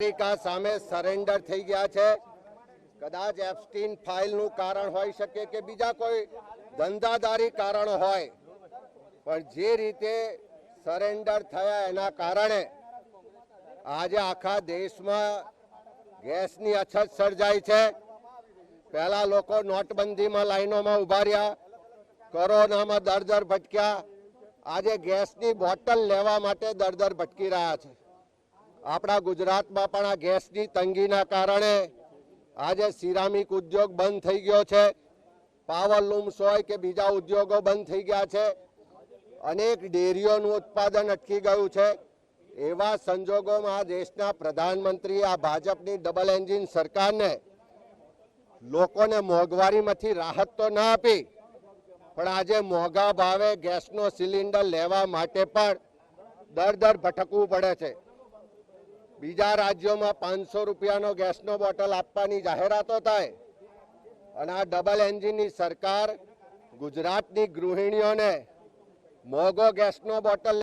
America સામે surrender થઈ ગયા છે। કદાચ એપ્સ્ટીન ફાઇલનું કારણ હોઈ શકે કે બીજા કોઈ ધંધાદારી કારણ હોય, પણ જે રીતે સરેન્ડર થયા એના કારણે આજે આખા દેશમાં ગેસની અછત સર્જાઈ છે। પહેલા લોકો નોટબંધીમાં લાઈનોમાં ઉભા રહ્યા, કોરોનામાં દર ભટક્યા, આજે ગેસની બોટલ લેવા માટે દર ભટકી રહ્યા છે। આપણા ગુજરાતમાં પણ આ ગેસની તંગીના કારણે આજે સિરામિક ઉદ્યોગ બંધ થઈ ગયો છે, પાવર લૂમ્સ હોય કે બીજા ઉદ્યોગો બંધ થઈ ગયા છે, અનેક ડેરીઓનું ઉત્પાદન અટકી ગયું છે। એવા સંજોગોમાં આ દેશના પ્રધાનમંત્રી આ ભાજપની ડબલ એન્જિન સરકારને લોકોને મોંઘવારીમાંથી રાહત તો ના આપી, પણ આજે મોંઘા ભાવે ગેસનો સિલિન્ડર લેવા માટે પણ દર ભટકવું પડે છે। બીજા રાજ્યોમાં 500 રૂપિયાનો ગેસનો બોટલ આપવાની જાહેરાતો થાય, અને આ ડબલ એન્જિનની સરકાર ગુજરાતની ગૃહિણીઓને મોંઘો ગેસનો બોટલ